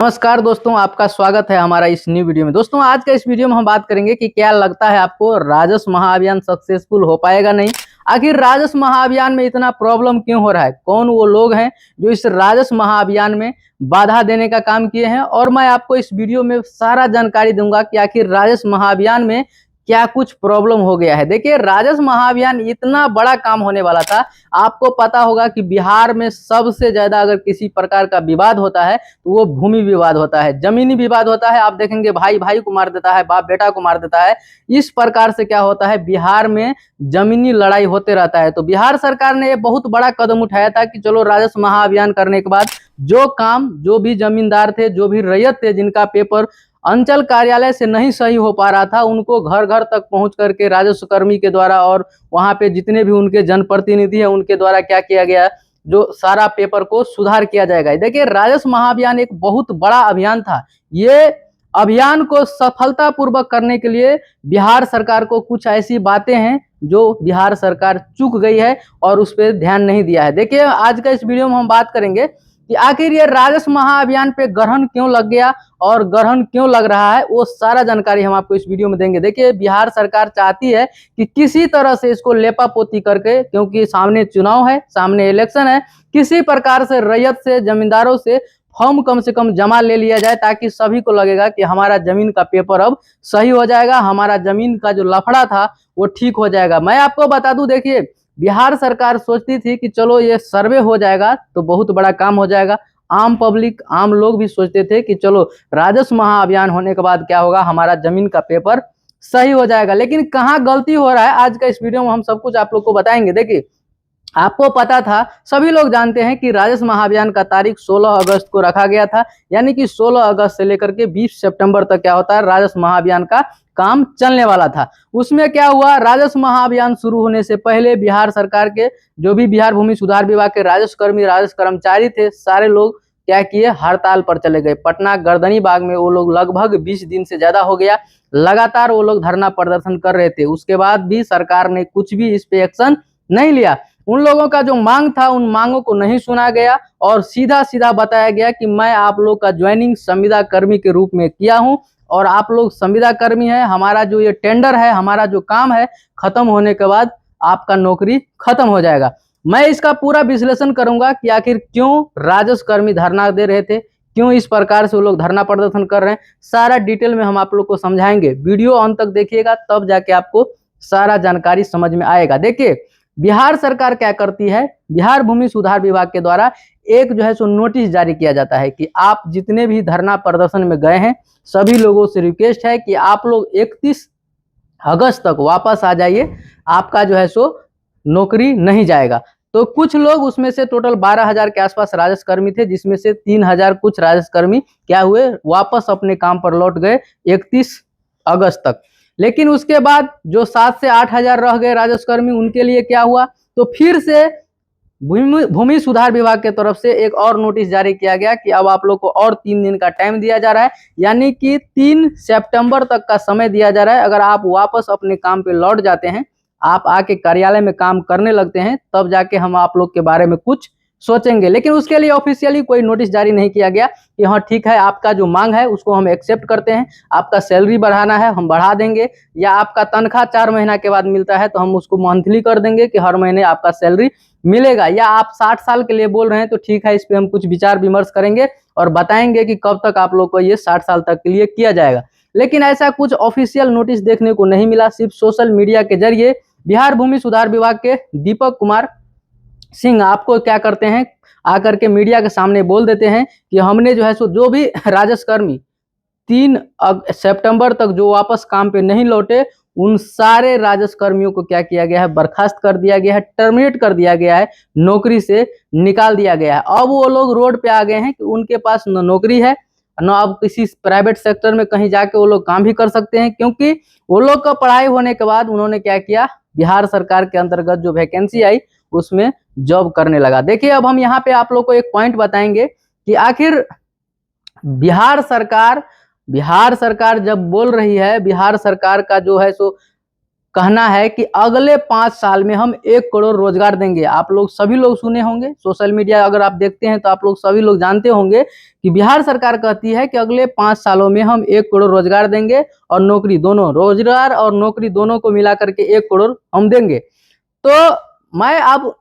नमस्कार दोस्तों, आपका स्वागत है हमारा इस न्यू वीडियो में। दोस्तों, आज का इस वीडियो में हम बात करेंगे कि क्या लगता है आपको राजस्व महाअभियान सक्सेसफुल हो पाएगा नहीं। आखिर राजस्व महाअभियान में इतना प्रॉब्लम क्यों हो रहा है, कौन वो लोग हैं जो इस राजस्व महाअभियान में बाधा देने का काम किए हैं, और मैं आपको इस वीडियो में सारा जानकारी दूंगा कि आखिर राजस्व महाअभियान में क्या कुछ प्रॉब्लम हो गया है। देखिए, राजस्व महाअभियान इतना बड़ा काम होने वाला था। आपको पता होगा कि बिहार में सबसे ज्यादा अगर किसी प्रकार का विवाद होता है तो वो भूमि विवाद होता है, जमीनी विवाद होता है। आप देखेंगे भाई भाई को मार देता है, बाप बेटा को मार देता है। इस प्रकार से क्या होता है, बिहार में जमीनी लड़ाई होते रहता है। तो बिहार सरकार ने ये बहुत बड़ा कदम उठाया था कि चलो राजस्व महाअभियान करने के बाद जो काम, जो भी जमींदार थे, जो भी रैयत थे, जिनका पेपर अंचल कार्यालय से नहीं सही हो पा रहा था, उनको घर घर तक पहुंच करके राजस्व कर्मी के द्वारा और वहां पे जितने भी उनके जनप्रतिनिधि हैं उनके द्वारा क्या किया गया, जो सारा पेपर को सुधार किया जाएगा। देखिए, राजस्व महाअभियान एक बहुत बड़ा अभियान था। ये अभियान को सफलतापूर्वक करने के लिए बिहार सरकार को कुछ ऐसी बातें हैं जो बिहार सरकार चूक गई है और उस पर ध्यान नहीं दिया है। देखिए, आज का इस वीडियो में हम बात करेंगे कि आखिर ये राजस्व महाअभियान पे ग्रहण क्यों लग गया और ग्रहण क्यों लग रहा है, वो सारा जानकारी हम आपको इस वीडियो में देंगे। देखिए, बिहार सरकार चाहती है कि किसी तरह से इसको लेपापोती करके, क्योंकि सामने चुनाव है, सामने इलेक्शन है, किसी प्रकार से रैयत से, जमींदारों से फॉर्म कम से कम जमा ले लिया जाए, ताकि सभी को लगेगा कि हमारा जमीन का पेपर अब सही हो जाएगा, हमारा जमीन का जो लफड़ा था वो ठीक हो जाएगा। मैं आपको बता दूं, देखिए, बिहार सरकार सोचती थी कि चलो ये सर्वे हो जाएगा तो बहुत बड़ा काम हो जाएगा। आम पब्लिक, आम लोग भी सोचते थे कि चलो राजस्व महाअभियान होने के बाद क्या होगा, हमारा जमीन का पेपर सही हो जाएगा। लेकिन कहाँ गलती हो रहा है, आज का इस वीडियो में हम सब कुछ आप लोग को बताएंगे। देखिए, आपको पता था, सभी लोग जानते हैं कि राजस्व महाअभियान का तारीख 16 अगस्त को रखा गया था, यानी कि 16 अगस्त से लेकर के 20 सितंबर तक क्या होता है, राजस्व महाअभियान का काम चलने वाला था। उसमें क्या हुआ, राजस्व महाअभियान शुरू होने से पहले बिहार सरकार के जो भी बिहार भूमि सुधार विभाग के राजस्व कर्मी, राजस्व कर्मचारी थे, सारे लोग क्या किए, हड़ताल पर चले गए। पटना गर्दनी बाग में वो लोग लगभग 20 दिन से ज्यादा हो गया, लगातार वो लोग धरना प्रदर्शन कर रहे थे। उसके बाद भी सरकार ने कुछ भी इस पे एक्शन नहीं लिया। उन लोगों का जो मांग था, उन मांगों को नहीं सुना गया और सीधा सीधा बताया गया कि मैं आप लोग का ज्वाइनिंग संविदा कर्मी के रूप में किया हूं और आप लोग संविदा कर्मी हैं। हमारा जो ये टेंडर है, हमारा जो काम है, खत्म होने के बाद आपका नौकरी खत्म हो जाएगा। मैं इसका पूरा विश्लेषण करूंगा कि आखिर क्यों राजस्व कर्मी धरना दे रहे थे, क्यों इस प्रकार से वो लोग धरना प्रदर्शन कर रहे हैं, सारा डिटेल में हम आप लोग को समझाएंगे। वीडियो अंत तक देखिएगा, तब जाके आपको सारा जानकारी समझ में आएगा। देखिए, बिहार सरकार क्या करती है, बिहार भूमि सुधार विभाग के द्वारा एक जो है सो नोटिस जारी किया जाता है कि आप जितने भी धरना प्रदर्शन में गए हैं, सभी लोगों से रिक्वेस्ट है कि आप लोग 31 अगस्त तक वापस आ जाइए, आपका जो है सो नौकरी नहीं जाएगा। तो कुछ लोग, उसमें से टोटल 12,000 के आसपास राजस्व कर्मी थे, जिसमें से 3,000 कुछ राजस्व कर्मी क्या हुए, वापस अपने काम पर लौट गए 31 अगस्त तक। लेकिन उसके बाद जो 7 से 8,000 रह गए राजस्व कर्मी, उनके लिए क्या हुआ, तो फिर से भूमि सुधार विभाग के तरफ से एक और नोटिस जारी किया गया कि अब आप लोग को और 3 दिन का टाइम दिया जा रहा है, यानी कि 3 सितंबर तक का समय दिया जा रहा है। अगर आप वापस अपने काम पे लौट जाते हैं, आप आके कार्यालय में काम करने लगते हैं, तब जाके हम आप लोग के बारे में कुछ सोचेंगे। लेकिन उसके लिए ऑफिशियली कोई नोटिस जारी नहीं किया गया कि हाँ ठीक है, आपका जो मांग है उसको हम एक्सेप्ट करते हैं, आपका सैलरी बढ़ाना है हम बढ़ा देंगे, या आपका तनख्वाह 4 महीना के बाद मिलता है तो हम उसको मंथली कर देंगे कि हर महीने आपका सैलरी मिलेगा, या आप 60 साल के लिए बोल रहे हैं तो ठीक है, इस पर हम कुछ विचार विमर्श करेंगे और बताएंगे कि कब तक आप लोग को ये 60 साल तक के लिए किया जाएगा। लेकिन ऐसा कुछ ऑफिशियल नोटिस देखने को नहीं मिला। सिर्फ सोशल मीडिया के जरिए बिहार भूमि सुधार विभाग के दीपक कुमार सिंह आपको क्या करते हैं, आकर के मीडिया के सामने बोल देते हैं कि हमने जो है सो जो भी राजस्व कर्मी 3 सितंबर तक जो वापस काम पे नहीं लौटे, उन सारे राजस्व कर्मियों को क्या किया गया है, बर्खास्त कर दिया गया है, टर्मिनेट कर दिया गया है, नौकरी से निकाल दिया गया है। अब वो लोग रोड पे आ गए हैं कि उनके पास न नौकरी है, न अब किसी प्राइवेट सेक्टर में कहीं जाके वो लोग काम भी कर सकते हैं, क्योंकि वो लोग का पढ़ाई होने के बाद उन्होंने क्या किया, बिहार सरकार के अंतर्गत जो वैकेंसी आई उसमें जॉब करने लगा। देखिए, अब हम यहाँ पे आप लोग को एक पॉइंट बताएंगे कि आखिर बिहार सरकार जब बोल रही है, बिहार सरकार का जो है सो कहना है कि अगले 5 साल में हम 1 करोड़ रोजगार देंगे। आप लोग सभी लोग सुने होंगे, सोशल मीडिया अगर आप देखते हैं तो आप लोग सभी लोग जानते होंगे कि बिहार सरकार कहती है कि अगले 5 सालों में हम 1 करोड़ रोजगार देंगे और नौकरी दोनों, रोजगार और नौकरी दोनों को मिला करके 1 करोड़ हम देंगे। तो मैं अब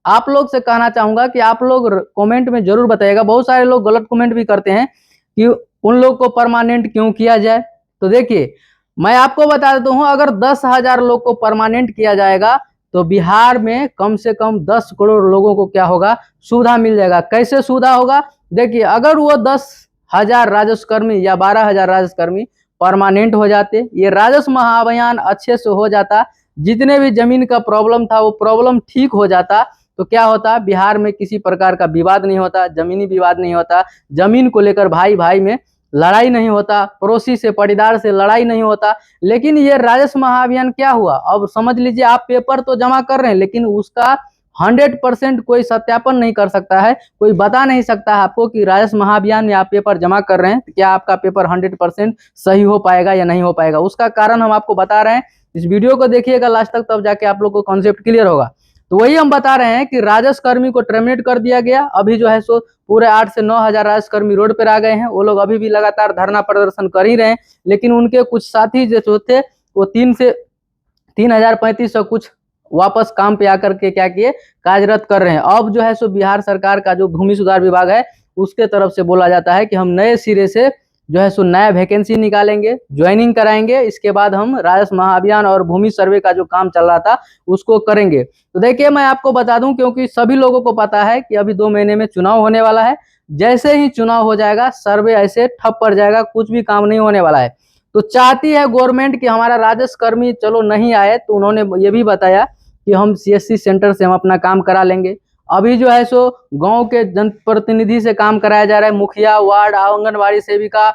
आप लोग से कहना चाहूंगा कि आप लोग कमेंट में जरूर बताइएगा। बहुत सारे लोग गलत कमेंट भी करते हैं कि उन लोग को परमानेंट क्यों किया जाए। तो देखिए, मैं आपको बता देता हूं, अगर 10,000 लोग को परमानेंट किया जाएगा तो बिहार में कम से कम 10 करोड़ लोगों को क्या होगा, सुविधा मिल जाएगा। कैसे सुविधा होगा? देखिए, अगर वो 10,000 राजस्व कर्मी या 12,000 राजस्व कर्मी परमानेंट हो जाते, ये राजस्व महाअभियान अच्छे से हो जाता, जितने भी जमीन का प्रॉब्लम था वो प्रॉब्लम ठीक हो जाता, तो क्या होता, बिहार में किसी प्रकार का विवाद नहीं होता, जमीनी विवाद नहीं होता, जमीन को लेकर भाई भाई में लड़ाई नहीं होता, पड़ोसी से पटीदार से लड़ाई नहीं होता। लेकिन ये राजस्व महाअभियान क्या हुआ, अब समझ लीजिए, आप पेपर तो जमा कर रहे हैं लेकिन उसका 100% कोई सत्यापन नहीं कर सकता है, कोई बता नहीं सकता है आपको कि राजस्व महाअभियान में आप पेपर जमा कर रहे हैं तो क्या आपका पेपर 100% सही हो पाएगा या नहीं हो पाएगा। उसका कारण हम आपको बता रहे हैं, इस वीडियो को देखिएगा लास्ट तक, तब जाके आप लोग को कॉन्सेप्ट क्लियर होगा। तो वही हम बता रहे हैं कि राजस्व कर्मी को टर्मिनेट कर दिया गया। अभी जो है सो पूरे 8 से 9 हजार राजस्व कर्मी रोड पर आ गए हैं। वो लोग अभी भी लगातार धरना प्रदर्शन कर ही रहे हैं, लेकिन उनके कुछ साथी जो थे वो 3,035 कुछ वापस काम पे आकर के क्या किए, कार्यरत कर रहे हैं। अब जो है सो बिहार सरकार का जो भूमि सुधार विभाग है उसके तरफ से बोला जाता है कि हम नए सिरे से जो है सो नया वैकेंसी निकालेंगे, ज्वाइनिंग कराएंगे, इसके बाद हम राजस्व महाअभियान और भूमि सर्वे का जो काम चल रहा था उसको करेंगे। तो देखिए, मैं आपको बता दूं, क्योंकि सभी लोगों को पता है कि अभी 2 महीने में चुनाव होने वाला है। जैसे ही चुनाव हो जाएगा सर्वे ऐसे ठप पड़ जाएगा, कुछ भी काम नहीं होने वाला है। तो चाहती है गवर्नमेंट कि हमारा राजस्व कर्मी चलो नहीं आए, तो उन्होंने ये भी बताया कि हम CSC सेंटर से हम अपना काम करा लेंगे। अभी जो है सो गांव के जनप्रतिनिधि से काम कराया जा रहा है, मुखिया, वार्ड, आंगनबाड़ी सेविका,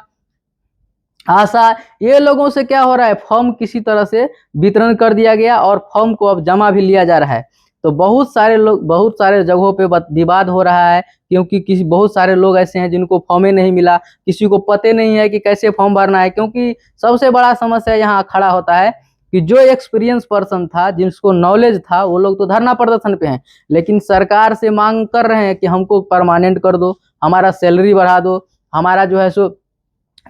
आशा, ये लोगों से क्या हो रहा है, फॉर्म किसी तरह से वितरण कर दिया गया और फॉर्म को अब जमा भी लिया जा रहा है। तो बहुत सारे लोग, बहुत सारे जगहों पे विवाद हो रहा है, क्योंकि बहुत सारे लोग ऐसे हैं जिनको फॉर्म ही नहीं मिला, किसी को पते नहीं है कि कैसे फॉर्म भरना है। क्योंकि सबसे बड़ा समस्या यहाँ खड़ा होता है कि जो एक्सपीरियंस पर्सन था, जिसको नॉलेज था, वो लोग तो धरना प्रदर्शन पे हैं, लेकिन सरकार से मांग कर रहे हैं कि हमको परमानेंट कर दो, हमारा सैलरी बढ़ा दो, हमारा जो है सो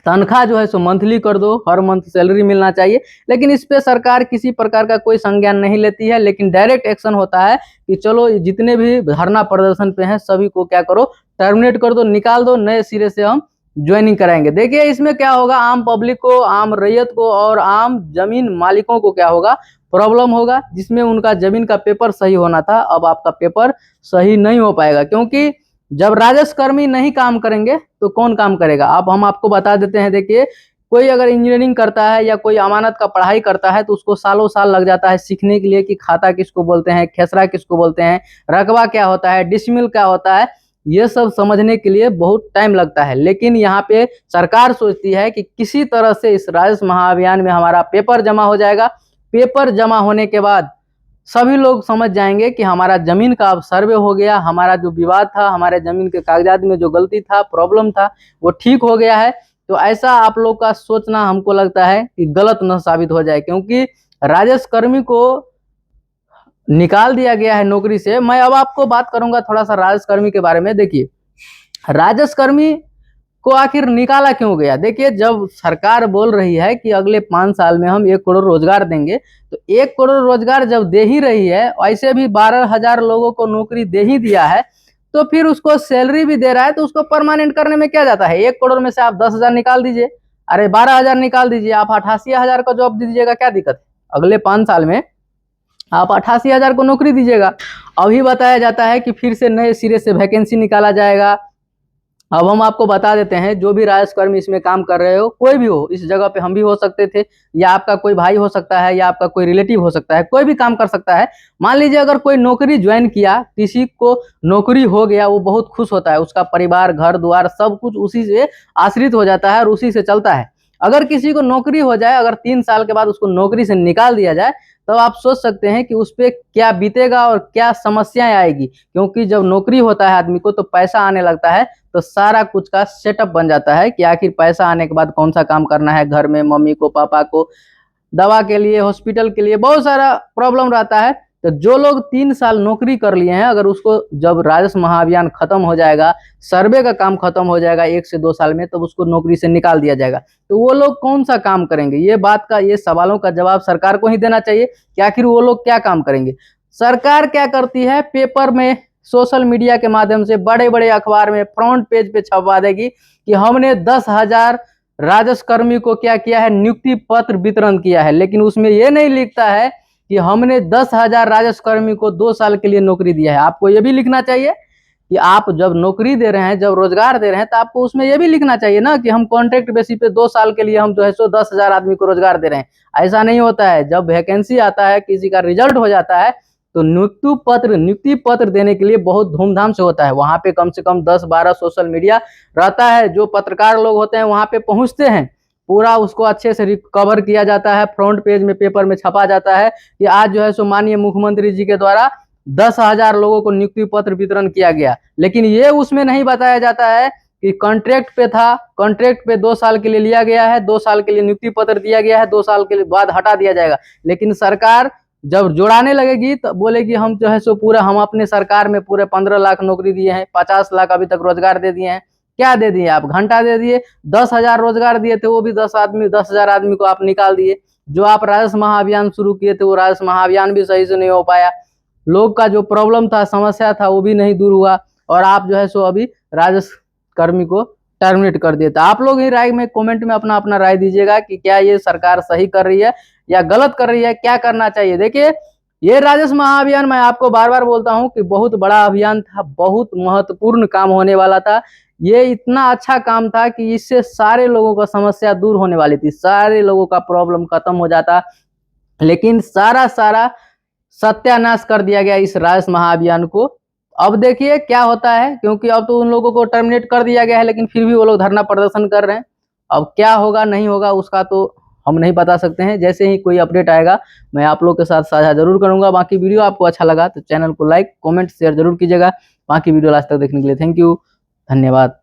तनख्वाह जो है सो मंथली कर दो, हर मंथ सैलरी मिलना चाहिए। लेकिन इस पे सरकार किसी प्रकार का कोई संज्ञान नहीं लेती है, लेकिन डायरेक्ट एक्शन होता है कि चलो जितने भी धरना प्रदर्शन पे हैं सभी को क्या करो, टर्मिनेट कर दो, निकाल दो, नए सिरे से हम ज्वाइनिंग कराएंगे। देखिए, इसमें क्या होगा, आम पब्लिक को, आम रैयत को और आम जमीन मालिकों को क्या होगा, प्रॉब्लम होगा, जिसमें उनका जमीन का पेपर सही होना था, अब आपका पेपर सही नहीं हो पाएगा। क्योंकि जब राजस्व कर्मी नहीं काम करेंगे तो कौन काम करेगा। अब हम आपको बता देते हैं, देखिए, कोई अगर इंजीनियरिंग करता है या कोई अमानत का पढ़ाई करता है तो उसको सालों साल लग जाता है सीखने के लिए कि खाता किसको बोलते हैं, खेसरा किसको बोलते हैं, रकबा क्या होता है, डिसमिल क्या होता है, ये सब समझने के लिए बहुत टाइम लगता है। लेकिन यहाँ पे सरकार सोचती है कि किसी तरह से इस राजस्व महाअभियान में हमारा पेपर जमा हो जाएगा। पेपर जमा होने के बाद सभी लोग समझ जाएंगे कि हमारा जमीन का अब सर्वे हो गया, हमारा जो विवाद था, हमारे जमीन के कागजात में जो गलती था, प्रॉब्लम था, वो ठीक हो गया है। तो ऐसा आप लोग का सोचना हमको लगता है कि गलत न साबित हो जाए, क्योंकि राजस्व कर्मी को निकाल दिया गया है नौकरी से। मैं अब आपको बात करूंगा थोड़ा सा राजस्व कर्मी के बारे में। देखिए, राजस्व कर्मी को आखिर निकाला क्यों गया। देखिए, जब सरकार बोल रही है कि अगले 5 साल में हम 1 करोड़ रोजगार देंगे, तो 1 करोड़ रोजगार जब दे ही रही है, ऐसे भी 12,000 लोगों को नौकरी दे ही दिया है, तो फिर उसको सैलरी भी दे रहा है, तो उसको परमानेंट करने में क्या जाता है। 1 करोड़ में से आप 10,000 निकाल दीजिए, अरे 12,000 निकाल दीजिए, आप 88,000 का जॉब दीजिएगा, क्या दिक्कत है। अगले 5 साल में आप 88,000 को नौकरी दीजिएगा। अभी बताया जाता है कि फिर से नए सिरे से वैकेंसी निकाला जाएगा। अब हम आपको बता देते हैं, जो भी राजस्व कर्मी इसमें काम कर रहे हो, कोई भी हो, इस जगह पे हम भी हो सकते थे, या आपका कोई भाई हो सकता है, या आपका कोई रिलेटिव हो सकता है, कोई भी काम कर सकता है। मान लीजिए अगर कोई नौकरी ज्वाइन किया, किसी को नौकरी हो गया, वो बहुत खुश होता है, उसका परिवार, घर द्वार सब कुछ उसी से आश्रित हो जाता है और उसी से चलता है। अगर किसी को नौकरी हो जाए, अगर 3 साल के बाद उसको नौकरी से निकाल दिया जाए, तो आप सोच सकते हैं कि उस पर क्या बीतेगा और क्या समस्याएं आएगी। क्योंकि जब नौकरी होता है आदमी को तो पैसा आने लगता है, तो सारा कुछ का सेटअप बन जाता है कि आखिर पैसा आने के बाद कौन सा काम करना है, घर में मम्मी को, पापा को, दवा के लिए, हॉस्पिटल के लिए बहुत सारा प्रॉब्लम रहता है। तो जो लोग 3 साल नौकरी कर लिए हैं, अगर उसको जब राजस्व महाअभियान खत्म हो जाएगा, सर्वे का काम खत्म हो जाएगा 1 से 2 साल में, तब उसको नौकरी से निकाल दिया जाएगा। तो वो लोग कौन सा काम करेंगे? ये सवालों का जवाब सरकार को ही देना चाहिए कि आखिर वो लोग क्या काम करेंगे। सरकार क्या करती है, पेपर में, सोशल मीडिया के माध्यम से, बड़े बड़े अखबार में फ्रंट पेज पे छपवा देगी कि हमने 10,000 राजस्व कर्मी को क्या किया है, नियुक्ति पत्र वितरण किया है। लेकिन उसमें यह नहीं लिखता है कि हमने 10,000 राजस्व कर्मी को 2 साल के लिए नौकरी दिया है। आपको यह भी लिखना चाहिए कि आप जब नौकरी दे रहे हैं, जब रोजगार दे रहे हैं, तो आपको उसमें यह भी लिखना चाहिए ना कि हम कॉन्ट्रैक्ट बेसिस पे 2 साल के लिए हम जो है सो 10,000 आदमी को रोजगार दे रहे हैं। ऐसा नहीं होता है। जब वैकेंसी आता है, किसी का रिजल्ट हो जाता है, तो नियुक्ति पत्र देने के लिए बहुत धूमधाम से होता है। वहां पे कम से कम 10-12 सोशल मीडिया रहता है, जो पत्रकार लोग होते हैं वहां पे पहुंचते हैं, पूरा उसको अच्छे से रिकवर किया जाता है, फ्रंट पेज में पेपर में छपा जाता है कि आज जो है सो माननीय मुख्यमंत्री जी के द्वारा 10,000 लोगों को नियुक्ति पत्र वितरण किया गया। लेकिन ये उसमें नहीं बताया जाता है कि कॉन्ट्रैक्ट पे था, कॉन्ट्रैक्ट पे 2 साल के लिए लिया गया है, 2 साल के लिए नियुक्ति पत्र दिया गया है, 2 साल के बाद हटा दिया जाएगा। लेकिन सरकार जब जुड़ाने लगेगी तो बोलेगी हम जो है सो पूरा, हम अपने सरकार में पूरे 15 लाख नौकरी दिए हैं, 50 लाख अभी तक रोजगार दे दिए हैं। क्या दे दिए आप? घंटा दे दिए। 10,000 रोजगार दिए थे, वो भी 10,000 आदमी को आप निकाल दिए। जो आप राजस्व महाअभियान शुरू किए थे, वो राजस्व महाअभियान भी सही से नहीं हो पाया। लोग का जो प्रॉब्लम था, समस्या था, वो भी नहीं दूर हुआ, और आप जो है सो अभी राजस्व कर्मी को टर्मिनेट कर दिए। तो आप लोग ही राय में, कमेंट में अपना अपना राय दीजिएगा कि क्या ये सरकार सही कर रही है या गलत कर रही है, क्या करना चाहिए। देखिए, ये राजस्व महाअभियान, मैं आपको बार बार बोलता हूं कि बहुत बड़ा अभियान था, बहुत महत्वपूर्ण काम होने वाला था। ये इतना अच्छा काम था कि इससे सारे लोगों का समस्या दूर होने वाली थी, सारे लोगों का प्रॉब्लम खत्म हो जाता। लेकिन सारा सत्यानाश कर दिया गया इस राजस्व महाअभियान को। अब देखिए क्या होता है, क्योंकि अब तो उन लोगों को टर्मिनेट कर दिया गया है, लेकिन फिर भी वो लोग धरना प्रदर्शन कर रहे हैं। अब क्या होगा नहीं होगा उसका तो हम नहीं बता सकते हैं। जैसे ही कोई अपडेट आएगा मैं आप लोग के साथ साझा जरूर करूंगा। बाकी वीडियो आपको अच्छा लगा तो चैनल को लाइक, कमेंट, शेयर जरूर कीजिएगा। बाकी वीडियो लास्ट तक देखने के लिए थैंक यू, धन्यवाद।